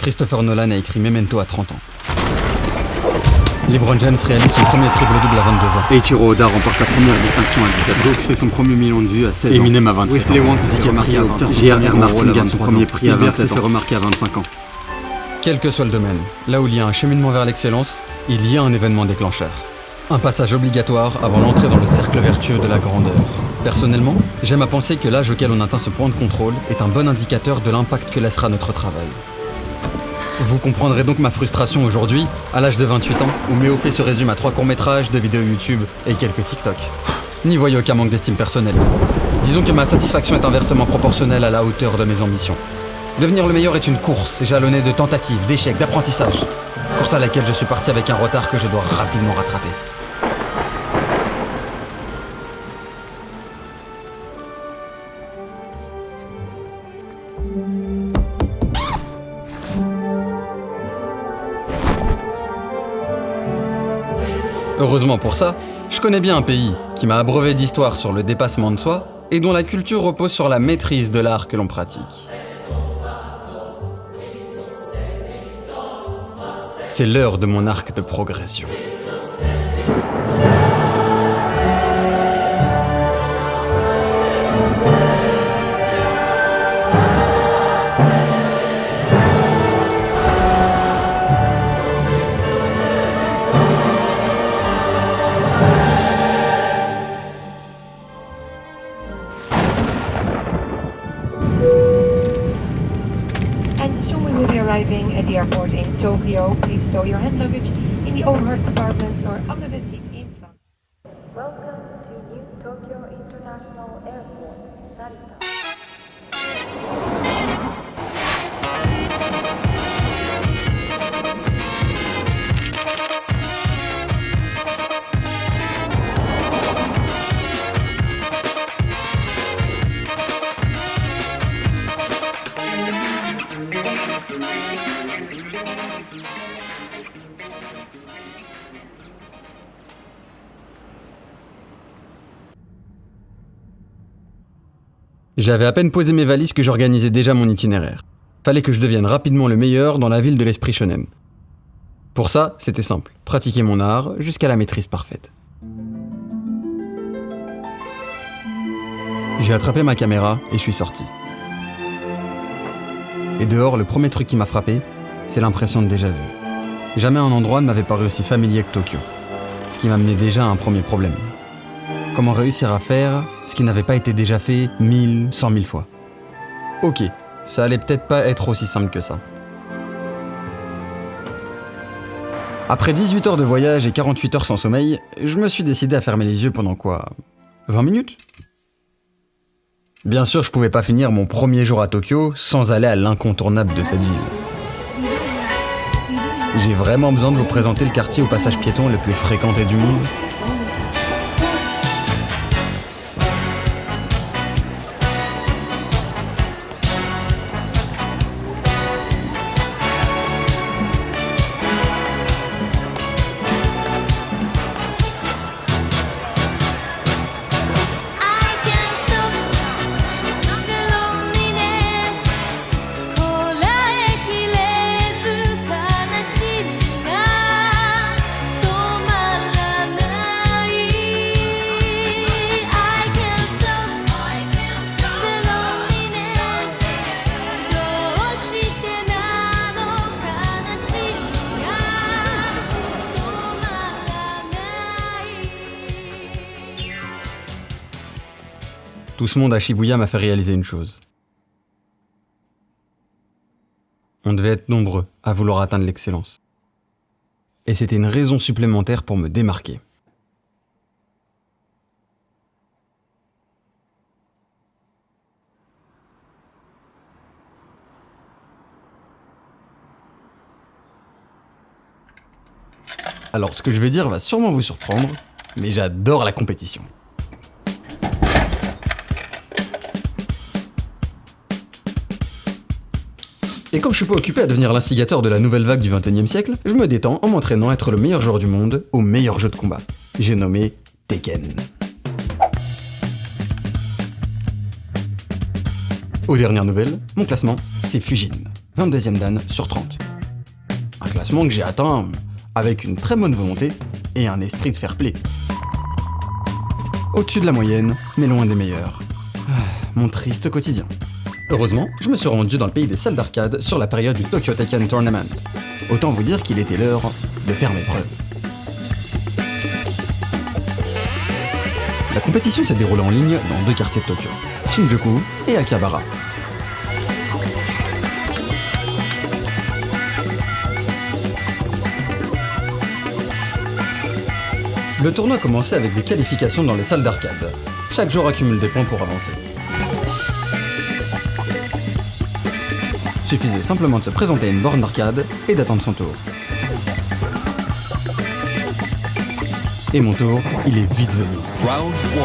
Christopher Nolan a écrit Memento à 30 ans. LeBron James réalise son premier triple-double à 22 ans. Eiichiro Oda remporte sa première distinction à 17 ans. Brooks fait son premier million de vues à 16 ans. Eminem à 27 Wesley ans. Wang s'est fait remarquer à 20 ans. J.R.R. Martin gagne son premier prix à Spielberg s'est 27 fait ans. remarquer à 25 ans. Quel que soit le domaine, là où il y a un cheminement vers l'excellence, il y a un événement déclencheur. Un passage obligatoire avant l'entrée dans le cercle vertueux de la grandeur. Personnellement, j'aime à penser que l'âge auquel on atteint ce point de contrôle est un bon indicateur de l'impact que laissera notre travail. Vous comprendrez donc ma frustration aujourd'hui, à l'âge de 28 ans, où mes hauts faits se résument à 3 courts-métrages, 2 vidéos YouTube et quelques TikTok. N'y voyez aucun manque d'estime personnelle. Disons que ma satisfaction est inversement proportionnelle à la hauteur de mes ambitions. Devenir le meilleur est une course jalonnée de tentatives, d'échecs, d'apprentissage. Course à laquelle je suis parti avec un retard que je dois rapidement rattraper. Heureusement pour ça, je connais bien un pays qui m'a abreuvé d'histoires sur le dépassement de soi et dont la culture repose sur la maîtrise de l'art que l'on pratique. C'est l'heure de mon arc de progression. And soon we will be arriving at the airport in Tokyo. Please stow your hand luggage in the overhead compartments or under the seat in front. Welcome to New Tokyo International Airport, Narita. J'avais à peine posé mes valises que j'organisais déjà mon itinéraire. Fallait que je devienne rapidement le meilleur dans la ville de l'esprit shonen. Pour ça, c'était simple, pratiquer mon art jusqu'à la maîtrise parfaite. J'ai attrapé ma caméra et je suis sorti. Et dehors, le premier truc qui m'a frappé, c'est l'impression de déjà-vu. Jamais un endroit ne m'avait paru aussi familier que Tokyo. Ce qui m'amenait déjà à un premier problème. Comment réussir à faire ce qui n'avait pas été déjà fait 1000, 100 000 fois. Ok, ça allait peut-être pas être aussi simple que ça. Après 18 heures de voyage et 48 heures sans sommeil, je me suis décidé à fermer les yeux pendant quoi 20 minutes ? Bien sûr, je pouvais pas finir mon premier jour à Tokyo sans aller à l'incontournable de cette ville. J'ai vraiment besoin de vous présenter le quartier au passage piéton le plus fréquenté du monde. Tout ce monde à Shibuya m'a fait réaliser une chose. On devait être nombreux à vouloir atteindre l'excellence. Et c'était une raison supplémentaire pour me démarquer. Alors, ce que je vais dire va sûrement vous surprendre, mais j'adore la compétition. Et quand je suis pas occupé à devenir l'instigateur de la nouvelle vague du XXIe siècle, je me détends en m'entraînant à être le meilleur joueur du monde au meilleur jeu de combat. J'ai nommé Tekken. Aux dernières nouvelles, mon classement, c'est Fujin. 22e dan sur 30. Un classement que j'ai atteint avec une très bonne volonté et un esprit de fair play. Au-dessus de la moyenne, mais loin des meilleurs. Mon triste quotidien. Heureusement, je me suis rendu dans le pays des salles d'arcade sur la période du Tokyo Tekken Tournament. Autant vous dire qu'il était l'heure de faire mes preuves. La compétition s'est déroulée en ligne dans 2 quartiers de Tokyo, Shinjuku et Akihabara. Le tournoi commençait avec des qualifications dans les salles d'arcade. Chaque joueur accumule des points pour avancer. Suffisait simplement de se présenter à une borne d'arcade et d'attendre son tour. Et mon tour, il est vite venu. Round 1.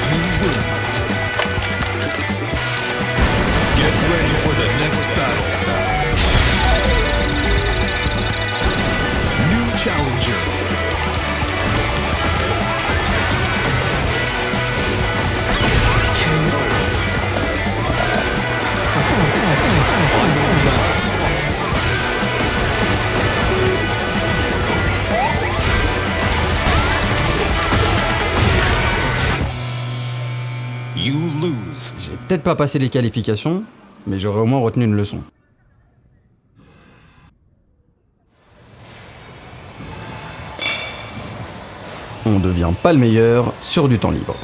You win. Get ready for the next battle. New challenger. KO. Final round. You lose. J'ai peut-être pas passé les qualifications, mais j'aurais au moins retenu une leçon. On devient pas le meilleur sur du temps libre.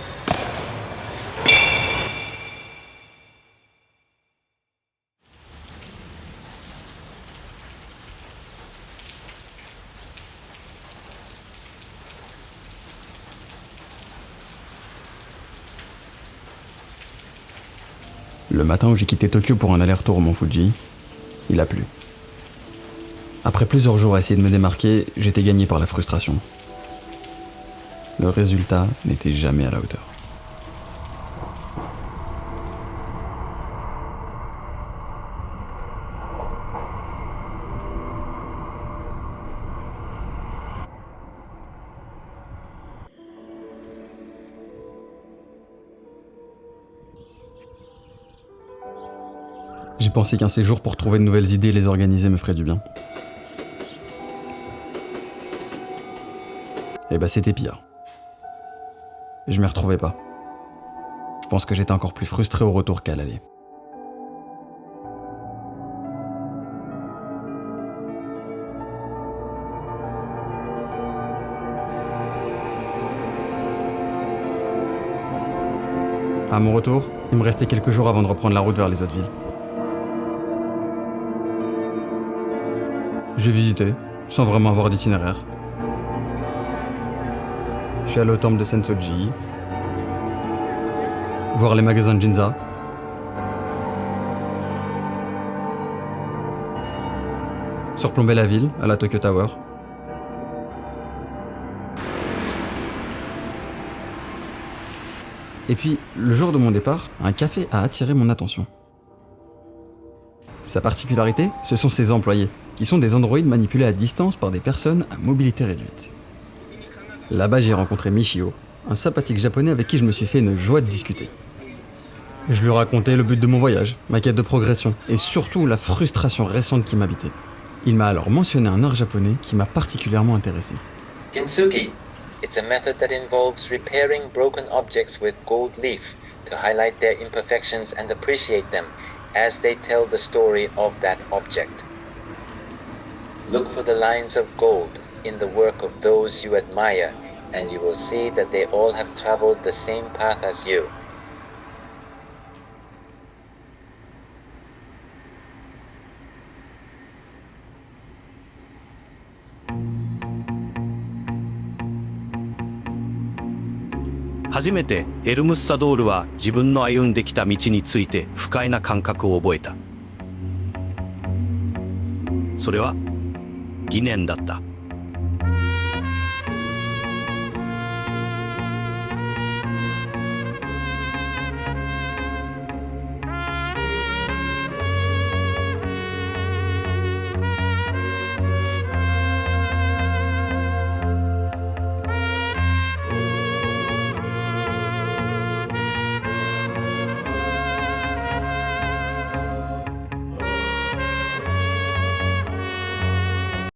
Le matin où j'ai quitté Tokyo pour un aller-retour au Mont Fuji, il a plu. Après plusieurs jours à essayer de me démarquer, j'étais gagné par la frustration. Le résultat n'était jamais à la hauteur. J'ai pensé qu'un séjour pour trouver de nouvelles idées et les organiser me ferait du bien. Et bah c'était pire. Je m'y retrouvais pas. Je pense que j'étais encore plus frustré au retour qu'à l'aller. À mon retour, il me restait quelques jours avant de reprendre la route vers les autres villes. J'ai visité, sans vraiment avoir d'itinéraire. Je suis allé au temple de Sensoji, voir les magasins de Ginza, surplomber la ville à la Tokyo Tower. Et puis, le jour de mon départ, un café a attiré mon attention. Sa particularité, ce sont ses employés, qui sont des androïdes manipulés à distance par des personnes à mobilité réduite. Là-bas, j'ai rencontré Michio, un sympathique japonais avec qui je me suis fait une joie de discuter. Je lui racontais le but de mon voyage, ma quête de progression, et surtout la frustration récente qui m'habitait. Il m'a alors mentionné un art japonais qui m'a particulièrement intéressé. Kintsugi. It's a method that involves repairing broken objects with gold leaf to highlight their imperfections and appreciate them as they tell the story of that object. Look for the lines of gold in the work of those you admire, and you will see that they all have traveled the same path as you.「初めてエルムッサドールは自分の歩んできた道について不快な感覚を覚えた。それは疑念だった。